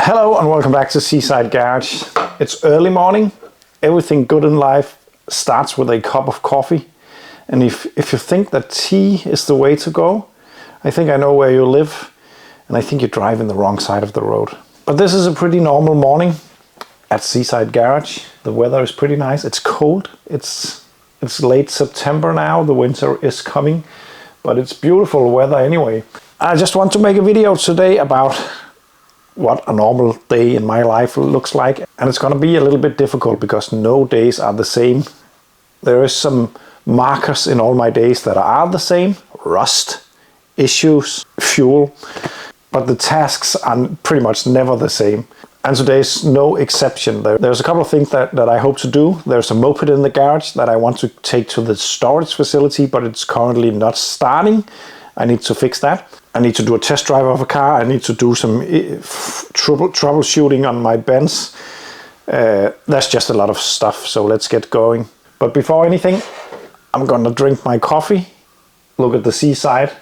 Hello and welcome back to Seaside Garage. It's early morning. Everything good in life starts with a cup of coffee. And if you think that tea is the way to go, I think I know where you live, and I think you're driving the wrong side of the road. But this is a pretty normal morning at Seaside Garage. The weather is pretty nice. It's cold. It's late September now. The winter is coming, but it's beautiful weather anyway. I just want to make a video today about what a normal day in my life looks like, and it's going to be a little bit difficult because no days are the same. There is some markers in all my days that are the same: rust, issues, fuel, but the tasks are pretty much never the same. And today's no exception. There's a couple of things that I hope to do. There's a moped in the garage that I want to take to the storage facility, but it's currently not starting. I need to fix that. I need to do a test drive of a car. I need to do some troubleshooting on my Benz. That's just a lot of stuff, so let's get going. But before anything, I'm gonna drink my coffee, look at the seaside,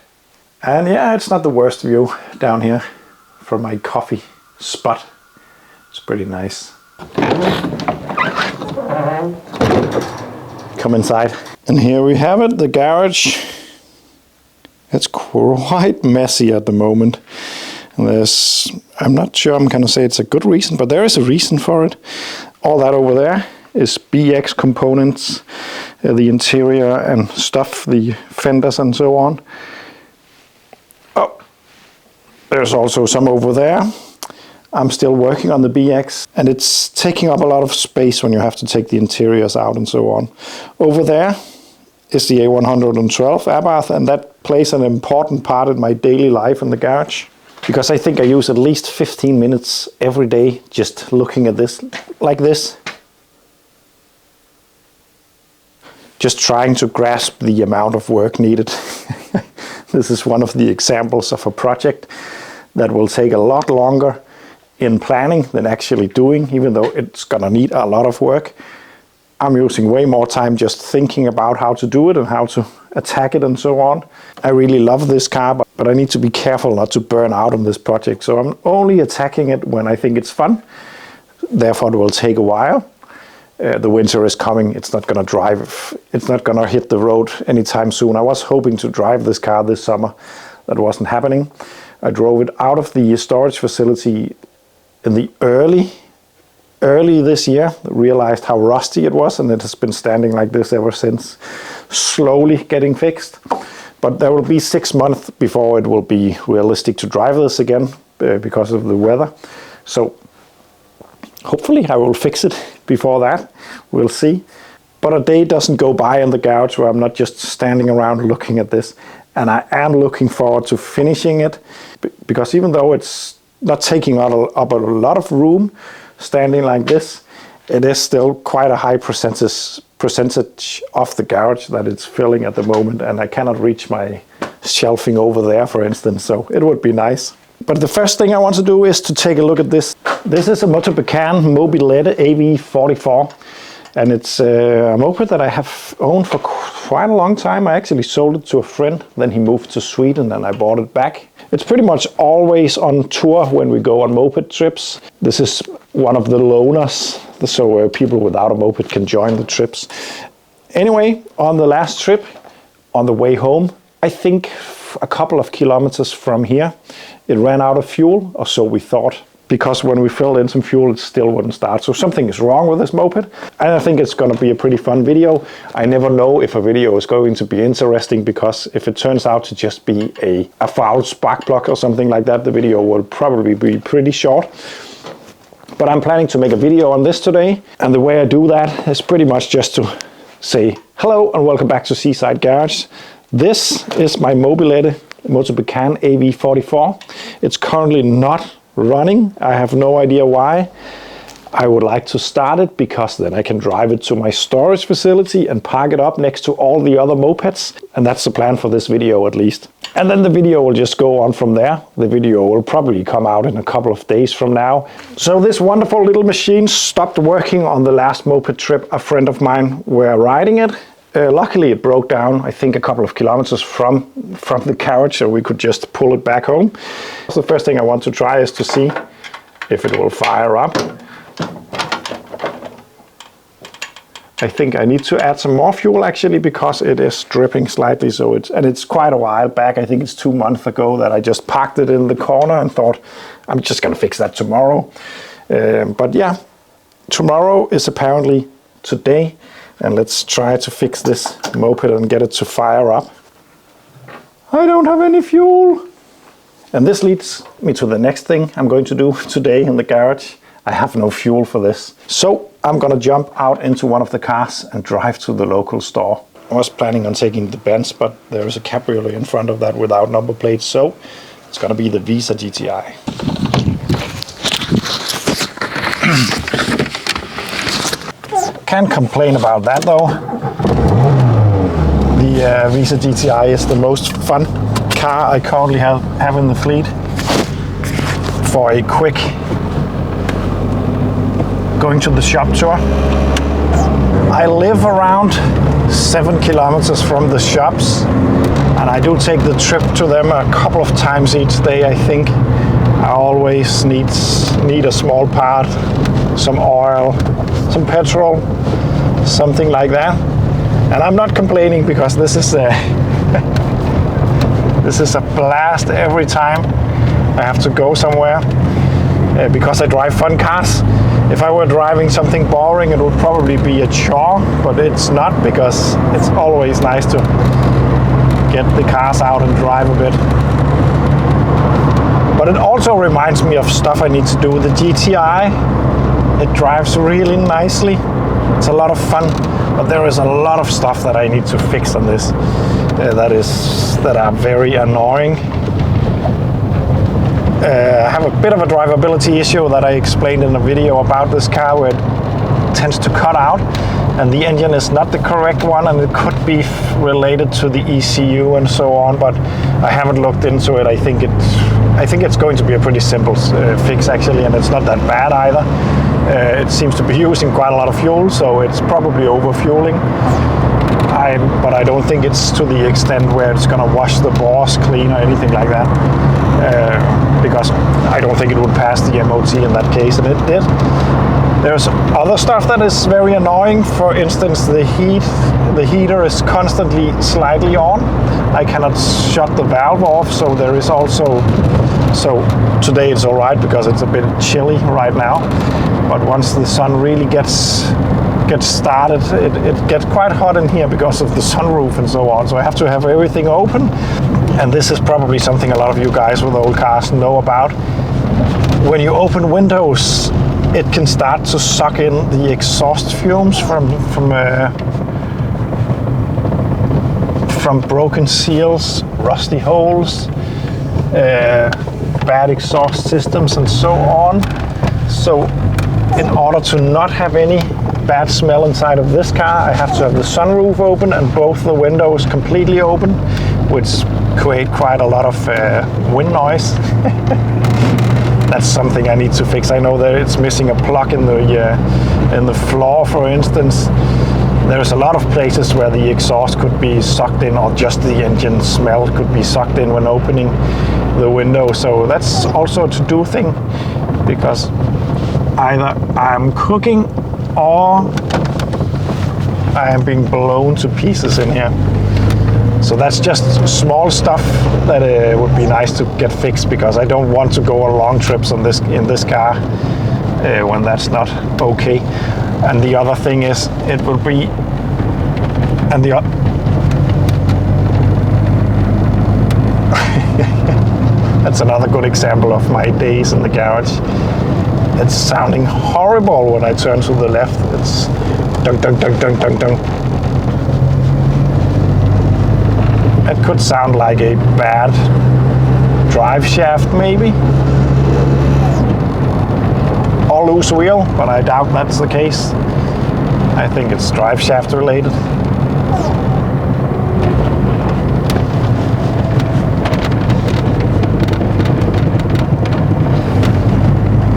and yeah, it's not the worst view down here from my coffee spot. It's pretty nice. Come inside. And here we have it, the garage. It's quite messy at the moment. And I'm not sure I'm gonna say it's a good reason, but there is a reason for it. All that over there is BX components, the interior and stuff, the fenders and so on. Oh, there's also some over there. I'm still working on the BX, and it's taking up a lot of space when you have to take the interiors out and so on. Over there is the A112 Abarth, and that plays an important part in my daily life in the garage, because I think I use at least 15 minutes every day just looking at this, like this. Just trying to grasp the amount of work needed. This is one of the examples of a project that will take a lot longer in planning than actually doing, even though it's gonna need a lot of work. I'm using way more time just thinking about how to do it and how to attack it and so on. I really love this car, but I need to be careful not to burn out on this project. So I'm only attacking it when I think it's fun. Therefore, it will take a while. The winter is coming. It's not gonna hit the road anytime soon. I was hoping to drive this car this summer. That wasn't happening. I drove it out of the storage facility in the early this year, realized how rusty it was, and it has been standing like this ever since, slowly getting fixed. But there will be 6 months before it will be realistic to drive this again because of the weather. So hopefully I will fix it before that. We'll see. But a day doesn't go by in the garage where I'm not just standing around looking at this. And I am looking forward to finishing it, because even though it's not taking up a lot of room, standing like this, it is still quite a high percentage of the garage that it's filling at the moment, and I cannot reach my shelving over there, for instance, so it would be nice. But the first thing I want to do is to take a look at this. This is a Moped Moped AV44, and it's a moped that I have owned for quite a long time. I actually sold it to a friend, then he moved to Sweden and I bought it back. It's pretty much always on tour when we go on moped trips. This is one of the loaners, so people without a moped can join the trips. Anyway, on the last trip, on the way home, I think a couple of kilometers from here, it ran out of fuel, or so we thought, because when we filled in some fuel, it still wouldn't start. So something is wrong with this moped, and I think it's going to be a pretty fun video. I never know if a video is going to be interesting, because if it turns out to just be a foul spark plug or something like that, the video will probably be pretty short. But I'm planning to make a video on this today, and the way I do that is pretty much just to say hello and welcome back to Seaside Garage. This is my Moped AV44. It's currently not running. I have no idea why. I would like to start it, because then I can drive it to my storage facility and park it up next to all the other mopeds. And that's the plan for this video, at least. And then the video will just go on from there. The video will probably come out in a couple of days from now. So this wonderful little machine stopped working on the last moped trip a friend of mine were riding it. Luckily it broke down, I think, a couple of kilometers from the garage, so we could just pull it back home. So the first thing I want to try is to see if it will fire up. I think I need to add some more fuel actually, because it is dripping slightly. So it's quite a while back. I think it's 2 months ago that I just parked it in the corner and thought I'm just gonna fix that tomorrow. But yeah, tomorrow is apparently today, and let's try to fix this moped and get it to fire up. I don't have any fuel. And this leads me to the next thing I'm going to do today in the garage. I have no fuel for this. So I'm gonna jump out into one of the cars and drive to the local store. I was planning on taking the Benz, but there is a cabriolet in front of that without number plates, so it's gonna be the Visa GTI. Can't complain about that though. The Visa GTI is the most fun car I currently have in the fleet for a quick going to the shop tour. I live around 7 kilometers from the shops, and I do take the trip to them a couple of times each day. I think I always need a small part, some oil, some petrol, something like that. And I'm not complaining, because this is a this is a blast every time I have to go somewhere, because I drive fun cars. If I were driving something boring, it would probably be a chore, but it's not, because it's always nice to get the cars out and drive a bit. But it also reminds me of stuff I need to do. The GTI, it drives really nicely. It's a lot of fun, but there is a lot of stuff that I need to fix on this that are very annoying. I have a bit of a drivability issue that I explained in a video about this car, where it tends to cut out and the engine is not the correct one, and it could be related to the ECU and so on, but I haven't looked into it. I think it's going to be a pretty simple fix actually, and it's not that bad either. It seems to be using quite a lot of fuel, so it's probably over-fueling. But I don't think it's to the extent where it's going to wash the bores clean or anything like that, because I don't think it would pass the MOT in that case, and it did. There's other stuff that is very annoying. For instance, the heater is constantly slightly on. I cannot shut the valve off, so there is also, so today it's all right because it's a bit chilly right now, but once the sun really gets started, it gets quite hot in here because of the sunroof and so on, so I have to have everything open. And this is probably something a lot of you guys with old cars know about. When you open windows, it can start to suck in the exhaust fumes from broken seals, rusty holes, bad exhaust systems and so on. So in order to not have any bad smell inside of this car, I have to have the sunroof open and both the windows completely open, which create quite a lot of wind noise. That's something I need to fix. I know that it's missing a plug in the floor, for instance. There's a lot of places where the exhaust could be sucked in, or just the engine smell could be sucked in when opening the window. So that's also a to-do thing, because either I'm cooking or I am being blown to pieces in here. So that's just small stuff that would be nice to get fixed, because I don't want to go on long trips in this car when that's not okay. And the other thing is, it will be, and that's another good example of my days in the garage. It's sounding horrible when I turn to the left. It's dunk, dunk, dunk, dunk, dunk, dunk. It could sound like a bad drive shaft maybe, or loose wheel, but I doubt that's the case. I think it's drive shaft related.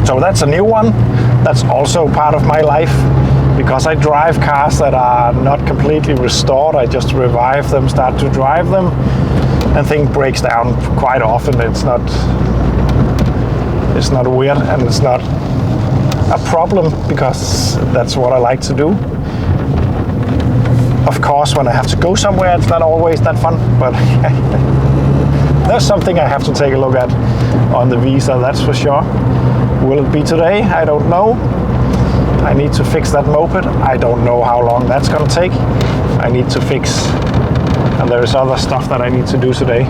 So that's a new one. That's also part of my life, because I drive cars that are not completely restored. I just revive them, start to drive them, and thing breaks down quite often. It's not weird, and it's not a problem, because that's what I like to do. Of course, when I have to go somewhere, it's not always that fun, but there's something I have to take a look at on the Visa, that's for sure. Will it be today? I don't know. I need to fix that moped. I don't know how long that's gonna take. I need to fix, and there is other stuff that I need to do today.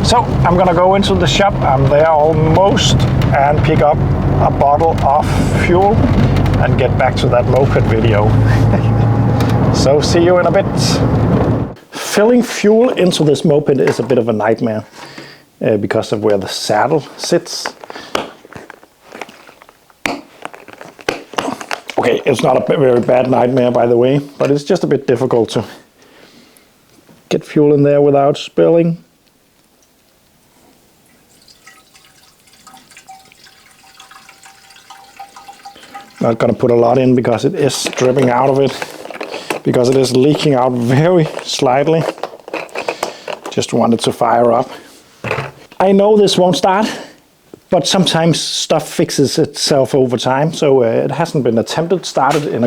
So I'm gonna go into the shop. I'm there almost, and pick up a bottle of fuel and get back to that moped video. So see you in a bit. Filling fuel into this moped is a bit of a nightmare because of where the saddle sits. Okay, it's not a very bad nightmare, by the way, but it's just a bit difficult to get fuel in there without spilling. Not gonna put a lot in because it is dripping out of it, because it is leaking out very slightly. Just wanted to fire up. I know this won't start, but sometimes stuff fixes itself over time. So it hasn't been attempted, started in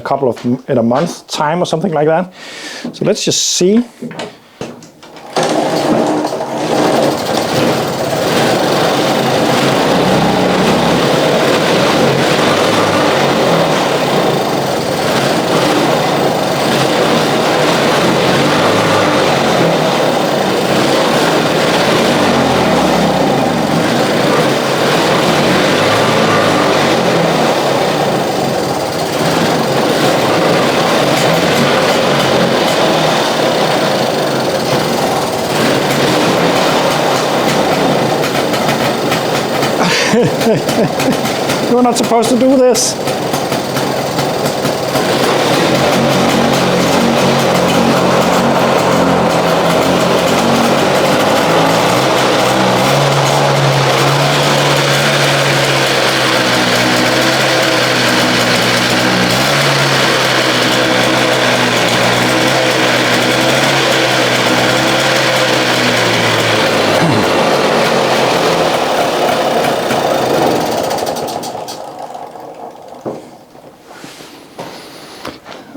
a month's time or something like that. So let's just see. You're not supposed to do this.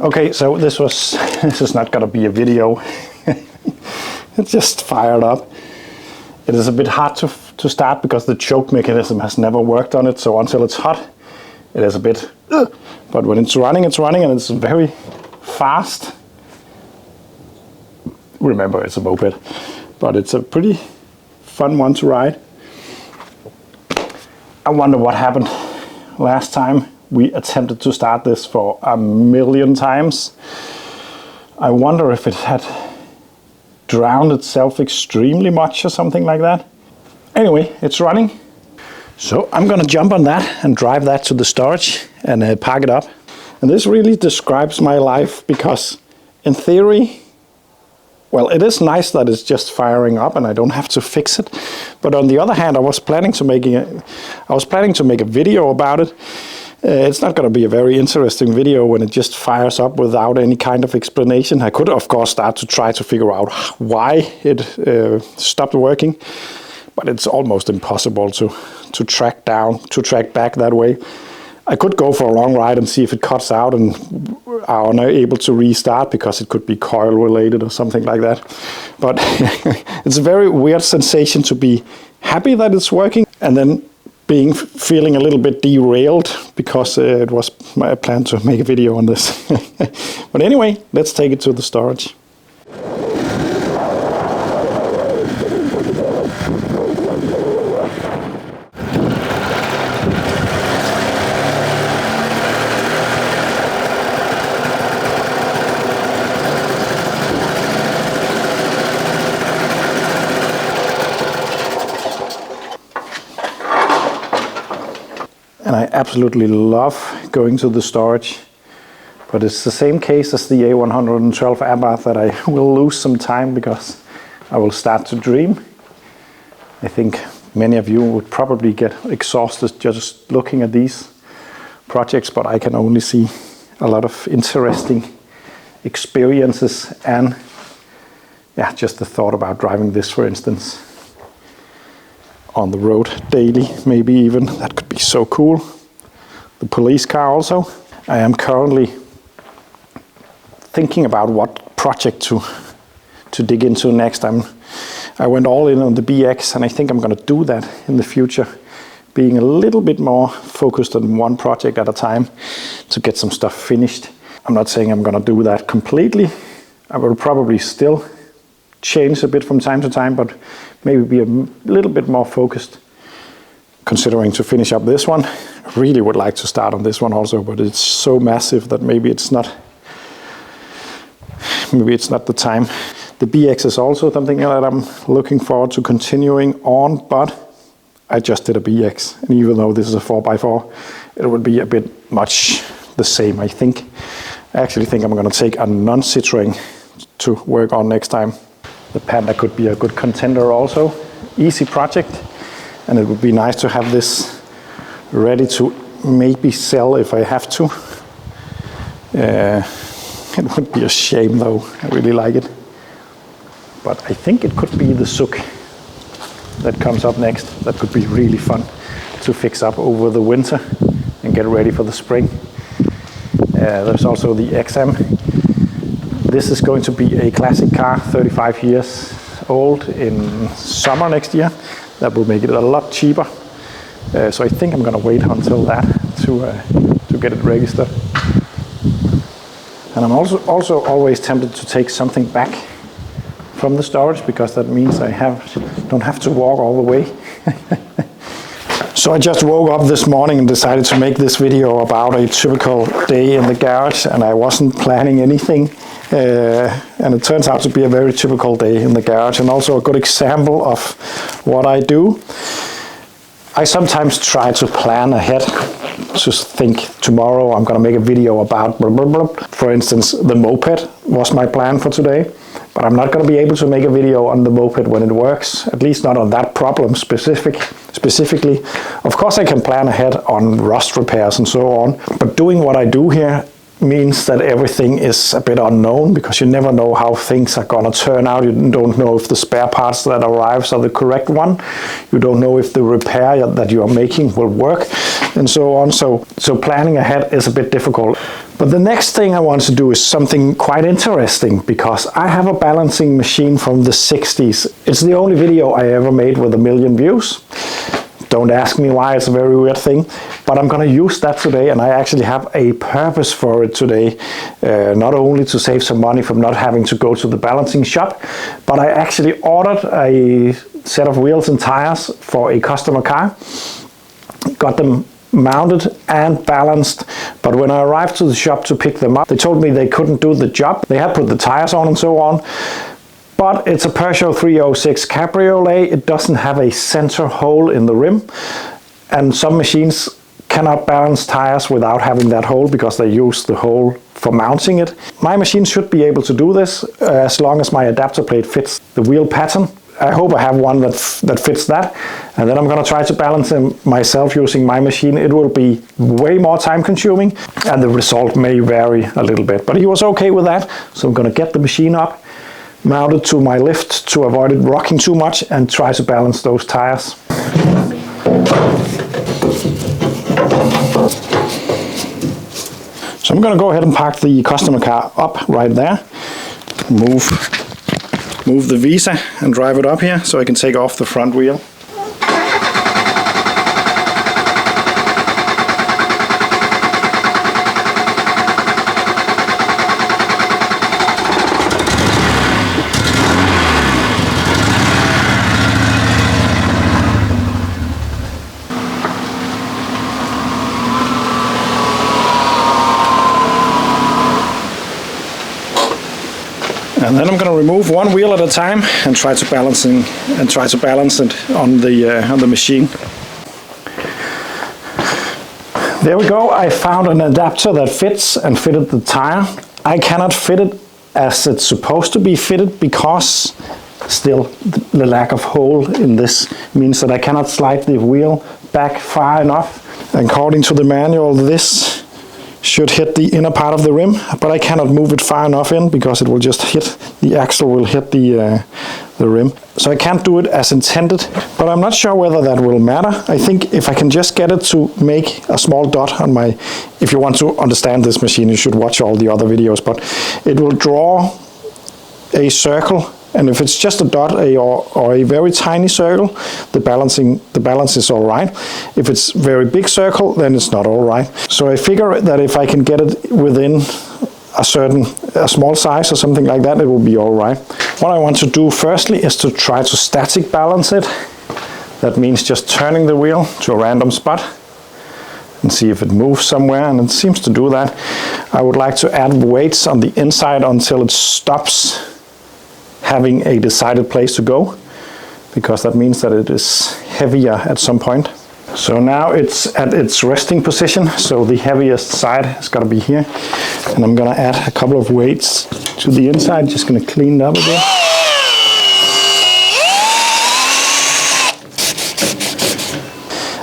Okay, so this is not gonna be a video. It just fired up. It is a bit hard to start because the choke mechanism has never worked on it, so until it's hot, it is a bit, but when it's running, and it's very fast. Remember, it's a moped, but it's a pretty fun one to ride. I wonder what happened last time we attempted to start this for a million times. I wonder if it had drowned itself extremely much or something like that. Anyway, it's running. So I'm gonna jump on that and drive that to the storage and park it up. And this really describes my life, because in theory, well, it is nice that it's just firing up and I don't have to fix it. But on the other hand, I was planning to make a video about it. It's not going to be a very interesting video when it just fires up without any kind of explanation. I could, of course, start to try to figure out why it stopped working, but it's almost impossible to track back that way. I could go for a long ride and see if it cuts out and are unable to restart, because it could be coil related or something like that. But it's a very weird sensation to be happy that it's working and then feeling a little bit derailed, because it was my plan to make a video on this. But anyway, let's take it to the storage. And I absolutely love going to the storage, but it's the same case as the A112 Abarth, that I will lose some time because I will start to dream. I think many of you would probably get exhausted just looking at these projects, but I can only see a lot of interesting experiences, and yeah, just the thought about driving this, for instance. on the road daily, maybe even. That could be so cool. The police car also. I am currently thinking about what project to dig into next. I went all in on the BX, and I think I'm going to do that in the future, being a little bit more focused on one project at a time to get some stuff finished. I'm not saying I'm going to do that completely. I will probably still change a bit from time to time, but maybe be a little bit more focused, considering to finish up this one. I really would like to start on this one also, but it's so massive that maybe it's not the time. The BX is also something that I'm looking forward to continuing on, but I just did a BX, and even though this is a 4x4, it would be a bit much the same, I think. I actually think I'm going to take a non-Citroen to work on next time. The Panda could be a good contender also. Easy project, and it would be nice to have this ready to maybe sell if I have to. It would be a shame though, I really like it. But I think it could be the Zook that comes up next. That could be really fun to fix up over the winter and get ready for the spring. There's also the XM. This is going to be a classic car, 35 years old in summer next year. That will make it a lot cheaper. So I think I'm going to wait until that to get it registered. And I'm also always tempted to take something back from the storage, because that means I don't have to walk all the way. So I just woke up this morning and decided to make this video about a typical day in the garage, and I wasn't planning anything. And it turns out to be a very typical day in the garage, and also a good example of what I do. I sometimes try to plan ahead, to think tomorrow I'm going to make a video about blah, blah, blah. For instance, the Moped was my plan for today, but I'm not going to be able to make a video on the Moped when it works, at least not on that problem specifically. Of course I can plan ahead on rust repairs and so on, but doing what I do here means that everything is a bit unknown, because you never know how things are going to turn out. You don't know if the spare parts that arrives are the correct one. You don't know if the repair that you are making will work, and so on. So planning ahead is a bit difficult. But the next thing I want to do is something quite interesting, because I have a balancing machine from the 60s. It's the only video I ever made with 1 million views. Don't ask me why, it's a very weird thing, but I'm going to use that today, and I actually have a purpose for it today. Not only to save some money from not having to go to the balancing shop, but I actually ordered a set of wheels and tires for a customer car. Got them mounted and balanced, but when I arrived to the shop to pick them up, they told me they couldn't do the job. They had put the tires on and so on. But it's a Peugeot 306 Cabriolet. It doesn't have a center hole in the rim, and some machines cannot balance tires without having that hole, because they use the hole for mounting it. My machine should be able to do this as long as my adapter plate fits the wheel pattern. I hope I have one that fits that, and then I'm going to try to balance them myself using my machine. It will be way more time consuming, and the result may vary a little bit, but he was okay with that. So I'm going to get the machine up, mounted to my lift to avoid it rocking too much, and try to balance those tires. So I'm going to go ahead and park the customer car up right there, move the Visa and drive it up here so I can take off the front wheel. And then I'm going to remove one wheel at a time and try to balance it on the machine. There we go. I found an adapter that fits and fitted the tire. I cannot fit it as it's supposed to be fitted, because still the lack of hole in this means that I cannot slide the wheel back far enough. According to the manual, this should hit the inner part of the rim, but I cannot move it far enough in, because it will just hit, the axle will hit the the rim. So I can't do it as intended, but I'm not sure whether that will matter. I think if I can just get it to make a small dot on my, if you want to understand this machine, you should watch all the other videos, but it will draw a circle, and if it's just a dot or a very tiny circle, the balance is all right. If it's very big circle, then it's not all right. So I figure that if I can get it within a small size or something like that, it will be all right. What I want to do firstly is to try to static balance it. That means just turning the wheel to a random spot and see if it moves somewhere, and it seems to do that. I would like to add weights on the inside until it stops having a decided place to go, because that means that it is heavier at some point. So now it's at its resting position, so the heaviest side has got to be here. And I'm going to add a couple of weights to the inside, just going to clean it up a bit.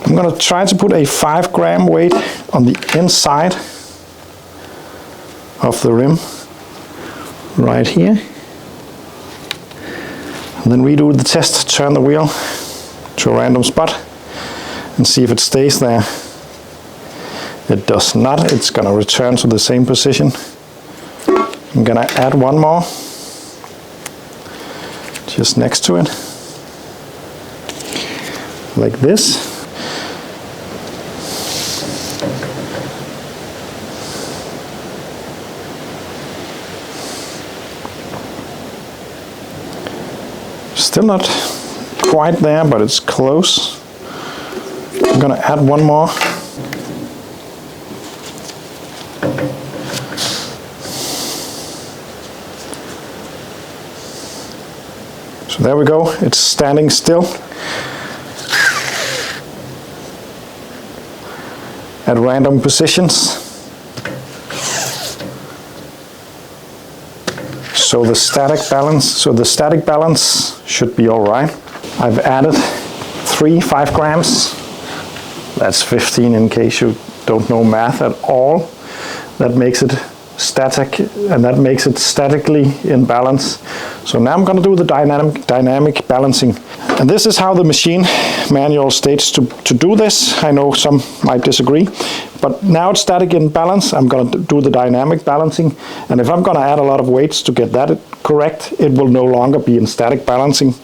I'm going to try to put a 5 gram weight on the inside of the rim, right here. And then redo the test, turn the wheel to a random spot and see if it stays there. It does not. It's going to return to the same position. I'm going to add one more just next to it, like this. Still not quite there, but it's close. I'm going to add one more. So there we go, it's standing still at random positions. So the static balance should be all right. I've added 5 grams. That's 15 in case you don't know math at all. That makes it static, and that makes it statically in balance. So now I'm going to do the dynamic balancing. And this is how the machine manual states to do this. I know some might disagree, but now it's static in balance. I'm going to do the dynamic balancing, and if I'm going to add a lot of weights to get that correct, it will no longer be in static balance, and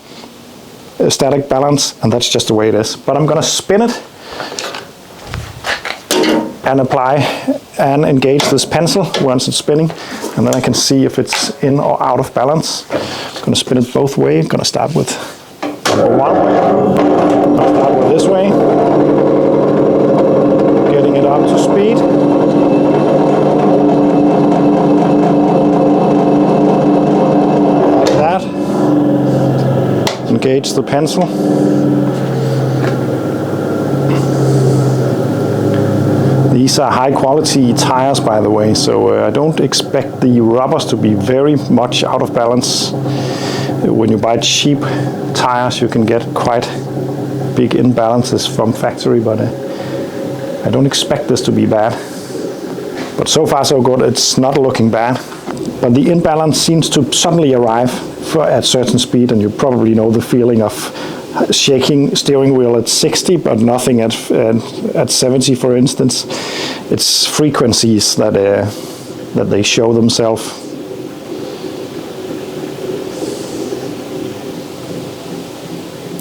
that's just the way it is. But I'm going to spin it and apply and engage this pencil once it's spinning, and then I can see if it's in or out of balance. I'm going to spin it both ways. I'm going to start with number 1. I'm going to start with this way, getting it up to speed. Like that. Engage the pencil. These are high quality tires, by the way, so I don't expect the rubbers to be very much out of balance. When you buy cheap tires, you can get quite big imbalances from factory, but I don't expect this to be bad. But so far so good, it's not looking bad. But the imbalance seems to suddenly arrive at certain speed, and you probably know the feeling of shaking steering wheel at 60 but nothing at 70, for instance. It's frequencies that they show themselves.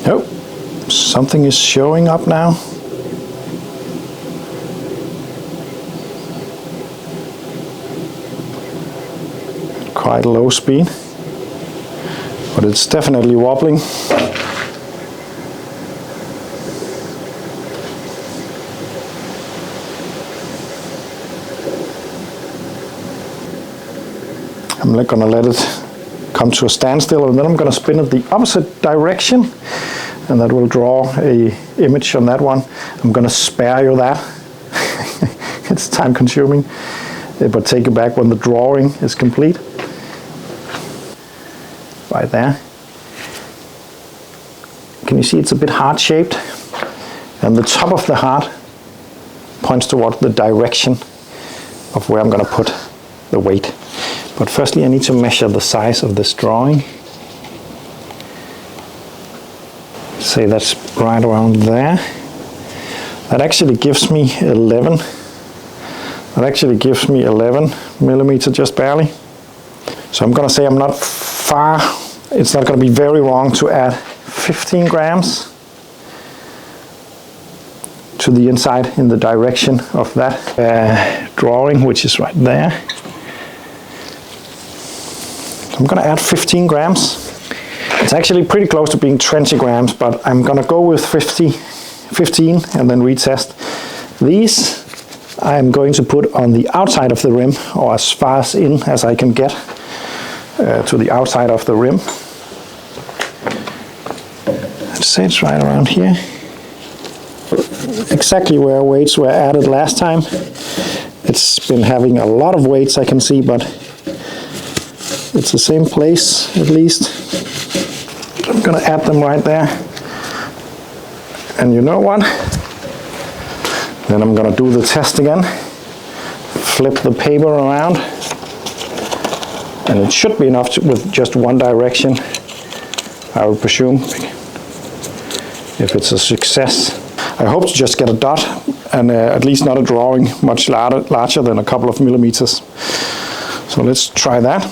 Oh, something is showing up now. Quite low speed, but it's definitely wobbling. I'm not going to let it come to a standstill, and then I'm going to spin it the opposite direction, and that will draw a image on that one. I'm going to spare you that. It's time consuming, but take it back when the drawing is complete. Right there. Can you see it's a bit heart shaped, and the top of the heart points toward the direction of where I'm going to put the weight. But firstly I need to measure the size of this drawing. say that's right around there. That actually gives me 11. That actually gives me 11 millimeter, just barely. So I'm gonna say I'm not far. It's not gonna be very wrong to add 15 grams to the inside in the direction of that drawing, which is right there. So I'm gonna add 15 grams. It's actually pretty close to being 20 grams, but I'm gonna go with 15 and then retest. These I'm going to put on the outside of the rim, or as far as in as I can get to the outside of the rim. Let's say it's right around here. Exactly where weights were added last time. It's been having a lot of weights, I can see, but it's the same place at least. I'm gonna add them right there. And you know what? Then I'm gonna do the test again. Flip the paper around. And it should be enough with just one direction, I would presume, if it's a success. I hope to just get a dot, and at least not a drawing much larger than a couple of millimeters. So let's try that.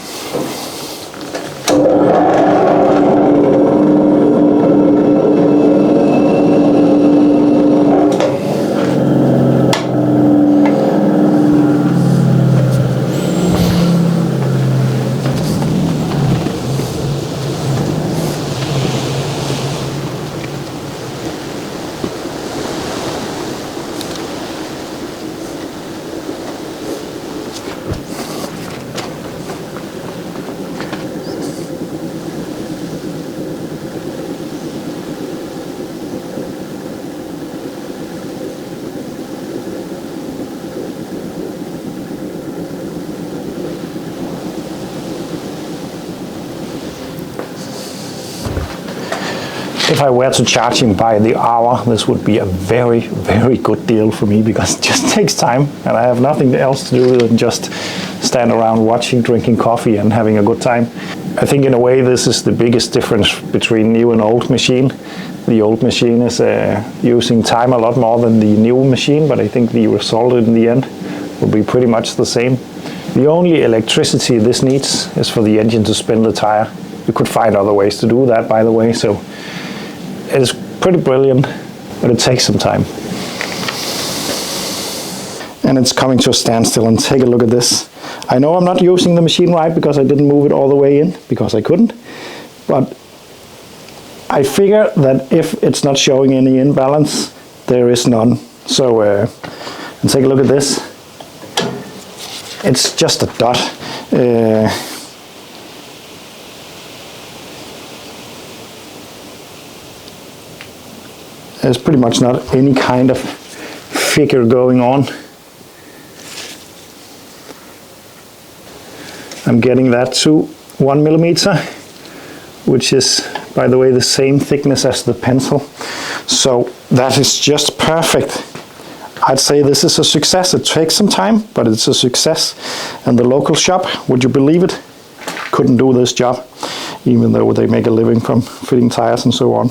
If I were to charge him by the hour, this would be a very, very good deal for me, because it just takes time and I have nothing else to do than just stand around watching, drinking coffee and having a good time. I think in a way this is the biggest difference between new and old machine. The old machine is using time a lot more than the new machine, but I think the result in the end will be pretty much the same. The only electricity this needs is for the engine to spin the tire. You could find other ways to do that, by the way, so it's pretty brilliant, but it takes some time. And it's coming to a standstill, and take a look at this. I know I'm not using the machine right because I didn't move it all the way in, because I couldn't, but I figure that if it's not showing any imbalance, there is none. So, and take a look at this. It's just a dot. There's pretty much not any kind of figure going on. I'm getting that to 1 millimeter, which is, by the way, the same thickness as the pencil. So that is just perfect. I'd say this is a success. It takes some time, but it's a success. And the local shop, would you believe it, couldn't do this job, even though they make a living from fitting tires and so on.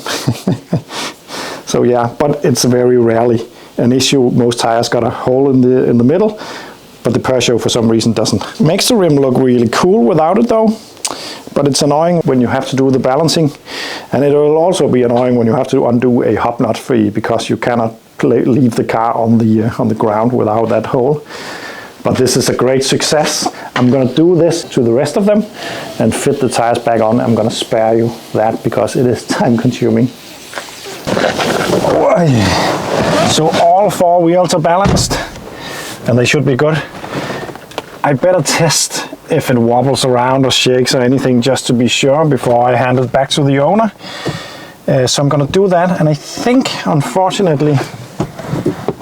So yeah, but it's very rarely an issue. Most tires got a hole in the middle, but the Peugeot for some reason doesn't. Makes the rim look really cool without it though, but it's annoying when you have to do the balancing, and it will also be annoying when you have to undo a hub nut free, because you cannot leave the car on the ground without that hole. But this is a great success. I'm going to do this to the rest of them and fit the tires back on. I'm going to spare you that because it is time consuming. So all 4 wheels are balanced and they should be good. I better test if it wobbles around or shakes or anything, just to be sure before I hand it back to the owner. So I'm going to do that, and I think, unfortunately,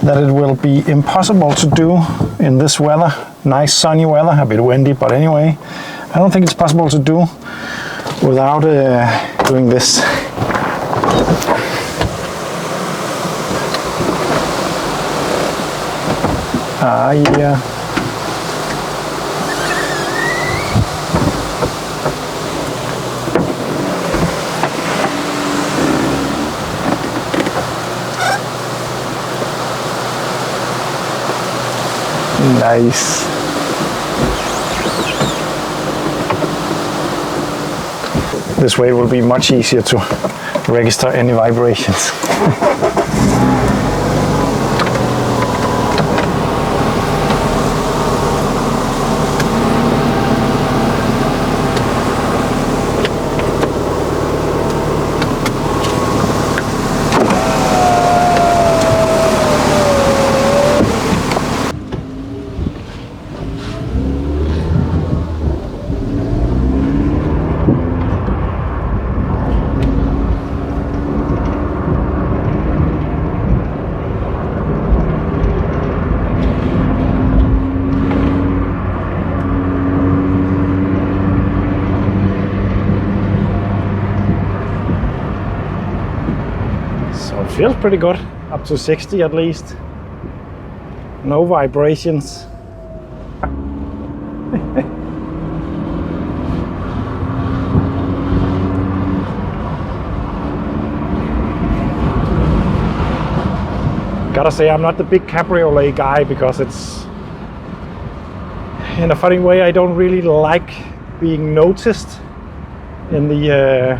that it will be impossible to do in this weather. Nice sunny weather, a bit windy, but anyway, I don't think it's possible to do without doing this. Yeah. Nice. This way it will be much easier to register any vibrations. Feels pretty good, up to 60 at least. No vibrations. Gotta say, I'm not the big cabriolet guy because it's, in a funny way, I don't really like being noticed in the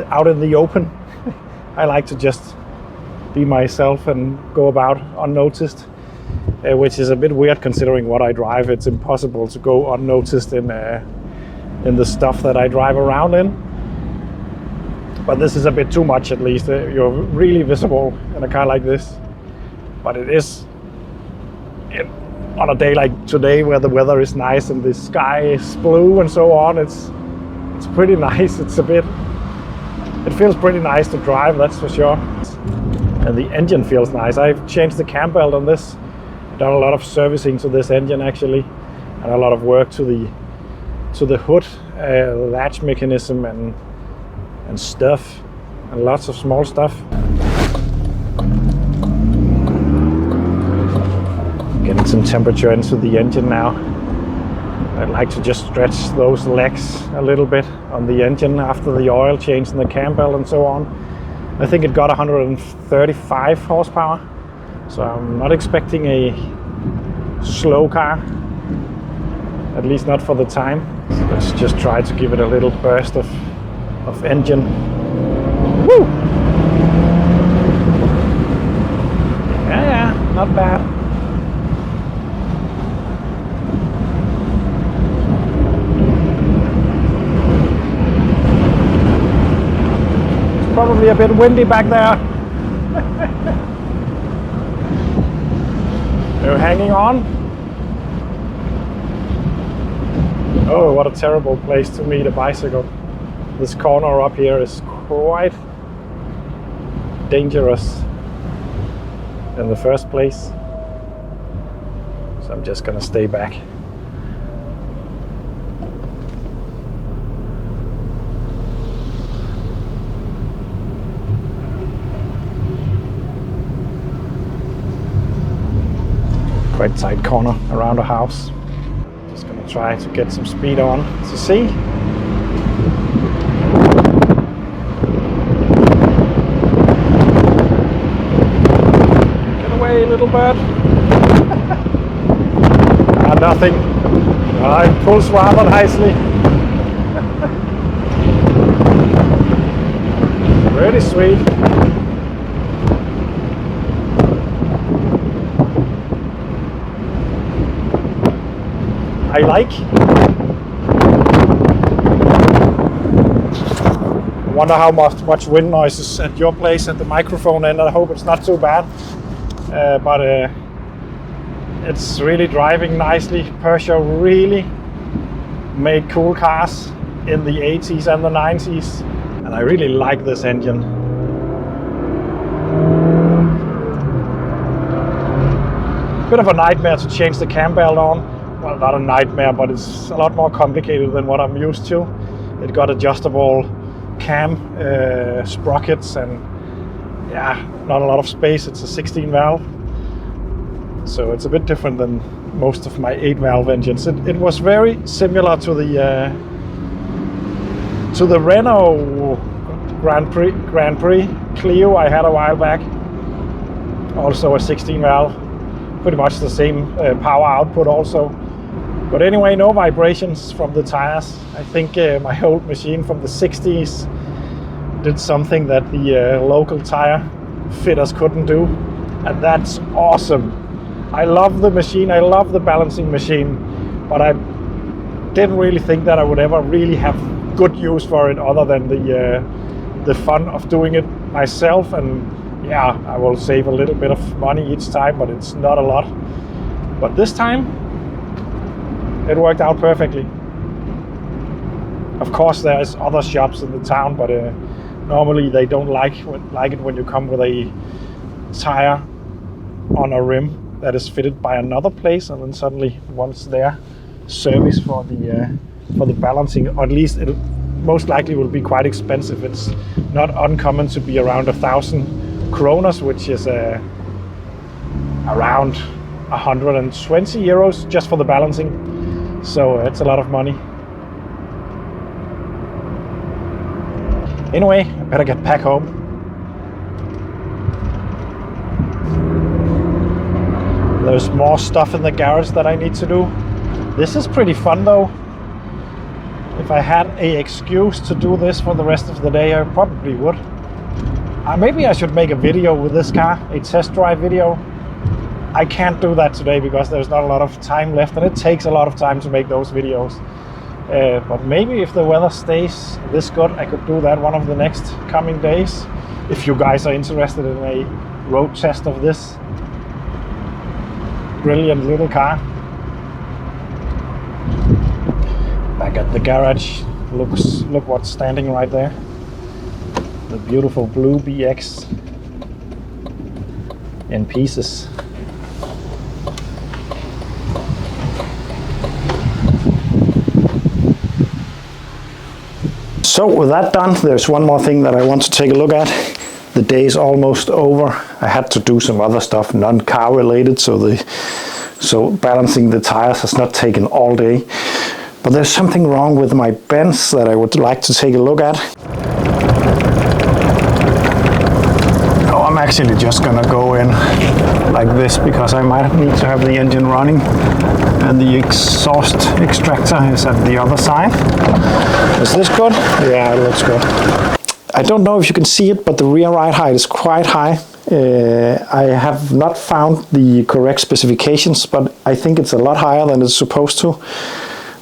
out in the open. I like to just be myself and go about unnoticed, which is a bit weird considering what I drive. It's impossible to go unnoticed in the stuff that I drive around in. But this is a bit too much, at least. You're really visible in a car like this. But it is, on a day like today where the weather is nice and the sky is blue and so on, it's pretty nice. It feels pretty nice to drive, that's for sure. And the engine feels nice. I've changed the cam belt on this. I've done a lot of servicing to this engine actually, and a lot of work to the hood, latch mechanism and stuff, and lots of small stuff. Getting some temperature into the engine now. I'd like to just stretch those legs a little bit on the engine after the oil change in the cam belt and so on. I think it got 135 horsepower, so I'm not expecting a slow car, at least not for the time. So let's just try to give it a little burst of engine. Woo! Yeah, not bad. Probably a bit windy back there. You're hanging on. Oh, what a terrible place to meet a bicycle. This corner up here is quite dangerous in the first place. So I'm just gonna stay back. Quite tight corner around the house. Just gonna try to get some speed on to see. Get away, little bird. Nothing. It pulls rather nicely. Really sweet. I like. I wonder how much wind noise is at your place at the microphone end. I hope it's not too bad. But it's really driving nicely. Peugeot really made cool cars in the 80s and the 90s. And I really like this engine. Bit of a nightmare to change the cam belt on. Well, not a nightmare, but it's a lot more complicated than what I'm used to. It got adjustable cam sprockets and yeah, not a lot of space. It's a 16 valve. So it's a bit different than most of my 8 valve engines. It was very similar to the Renault Grand Prix Clio I had a while back. Also a 16 valve pretty much the same power output also. But anyway, no vibrations from the tires. I think my old machine from the 60s did something that the local tire fitters couldn't do, and that's awesome. I love the machine, I love the balancing machine, but I didn't really think that I would ever really have good use for it other than the fun of doing it myself. And yeah, I will save a little bit of money each time, but it's not a lot. But this time it worked out perfectly. Of course there's other shops in the town, but normally they don't like it when you come with a tire on a rim that is fitted by another place, and then suddenly once their service for the balancing, or at least it most likely will be quite expensive. It's not uncommon to be around 1,000 kroners, which is around 120 euros just for the balancing. So it's a lot of money. Anyway, I better get back home. There's more stuff in the garage that I need to do. This is pretty fun though. If I had an excuse to do this for the rest of the day, I probably would. Maybe I should make a video with this car, a test drive video. I can't do that today because there's not a lot of time left, and it takes a lot of time to make those videos. But maybe if the weather stays this good, I could do that one of the next coming days. If you guys are interested in a road test of this brilliant little car. Back at the garage, look what's standing right there. The beautiful blue BX in pieces. So with that done, there's one more thing that I want to take a look at. The day is almost over. I had to do some other stuff, non-car related, so balancing the tires has not taken all day. But there's something wrong with my Benz that I would like to take a look at. Oh, I'm actually just gonna go in like this because I might need to have the engine running, and the exhaust extractor is at the other side. Is this good? Yeah, it looks good. I don't know if you can see it, but the rear ride height is quite high. I have not found the correct specifications, but I think it's a lot higher than it's supposed to.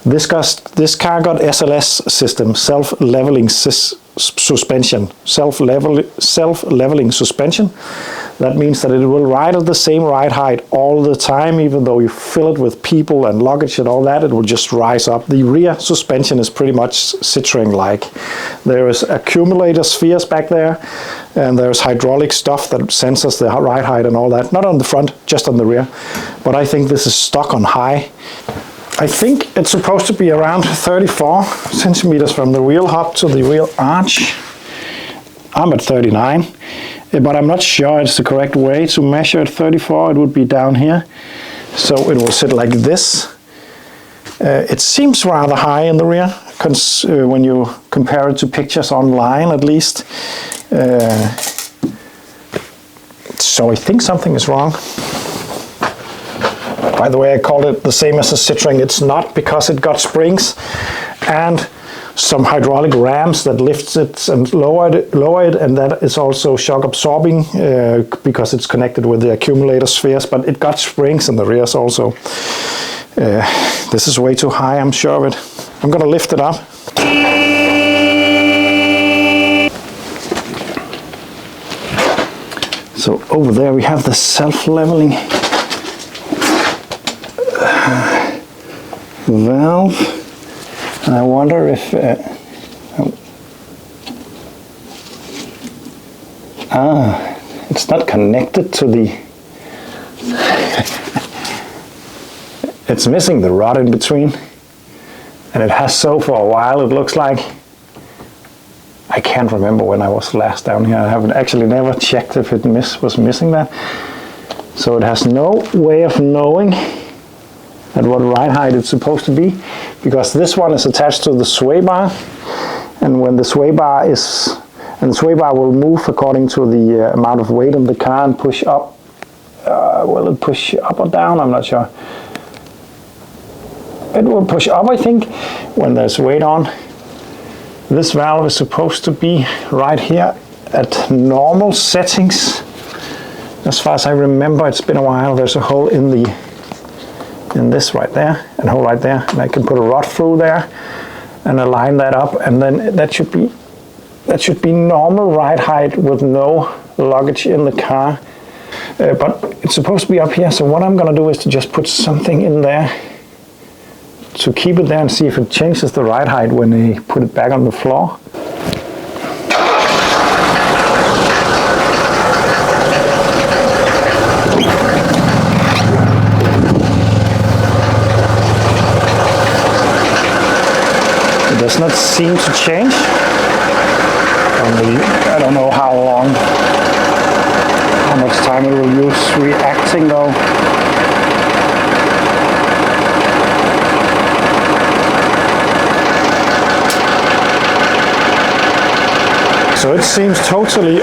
This car got SLS system, self-leveling suspension. Self-leveling suspension. That means that it will ride at the same ride height all the time, even though you fill it with people and luggage and all that, it will just rise up. The rear suspension is pretty much Citroen-like. There is accumulator spheres back there, and there's hydraulic stuff that senses the ride height and all that. Not on the front, just on the rear. But I think this is stuck on high. I think it's supposed to be around 34 centimeters from the wheel hub to the wheel arch. I'm at 39, but I'm not sure it's the correct way to measure at 34. It would be down here. So it will sit like this. It seems rather high in the rear when you compare it to pictures online, at least. So I think something is wrong. By the way, I called it the same as a Citroen. It's not, because it got springs and some hydraulic rams that lifts it and lower it, and that is also shock absorbing because it's connected with the accumulator spheres, but it got springs in the rears also. This is way too high, I'm sure of it. I'm gonna lift it up. So over there we have the self-leveling valve, and I wonder if it's not connected to the it's missing the rod in between, and it has so for a while, it looks like. I can't remember when I was last down here. I haven't actually never checked if it was missing that, so it has no way of knowing at what ride height it's supposed to be, because this one is attached to the sway bar, and when the sway bar will move according to the amount of weight in the car and push up Will it push up or down? I'm not sure. It will push up, I think, when there's weight on. This valve is supposed to be right here at normal settings. As far as I remember, it's been a while. There's a hole in this right there, and a hole right there, and I can put a rod through there and align that up, and then that should be normal ride height with no luggage in the car. But it's supposed to be up here, so what I'm gonna do is to just put something in there to keep it there and see if it changes the ride height when I put it back on the floor. It does not seem to change. I don't know how much time it will use reacting though. So it seems totally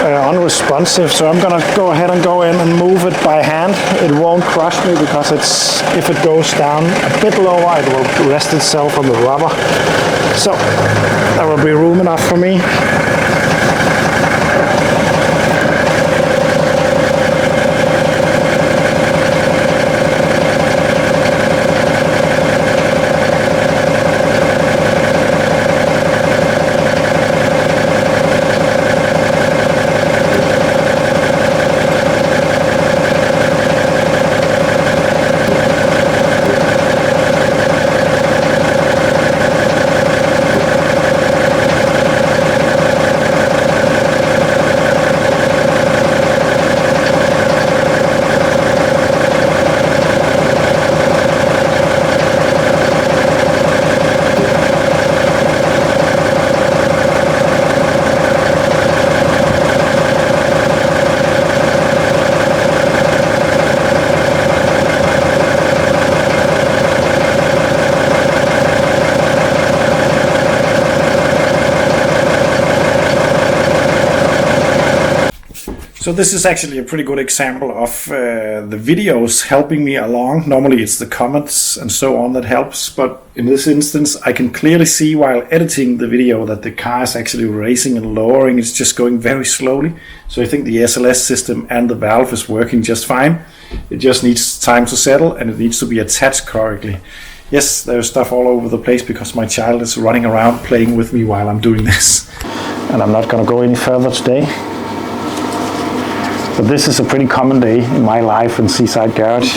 unresponsive, so I'm gonna go ahead and go in and move it by hand. It won't crush me because if it goes down a bit lower, it will rest itself on the rubber. So there will be room enough for me. So this is actually a pretty good example of the videos helping me along. Normally it's the comments and so on that helps, but in this instance I can clearly see while editing the video that the car is actually raising and lowering. It's just going very slowly. So I think the SLS system and the valve is working just fine. It just needs time to settle and it needs to be attached correctly. Yes, there's stuff all over the place because my child is running around playing with me while I'm doing this. And I'm not going to go any further today. But this is a pretty common day in my life in Seaside Garage.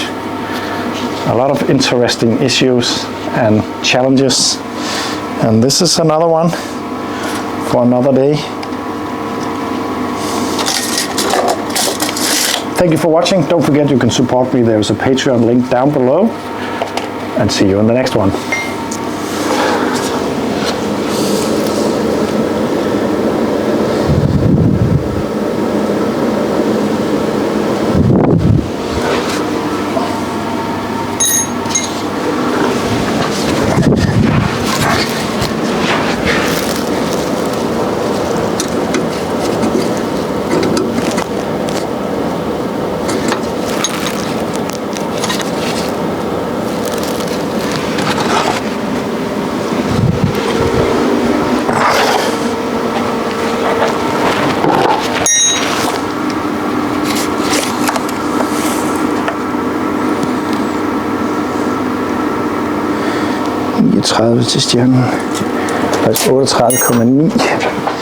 A lot of interesting issues and challenges. And this is another one for another day. Thank you for watching. Don't forget you can support me. There's a Patreon link down below. And see you in the next one. til stjernen. 38,9.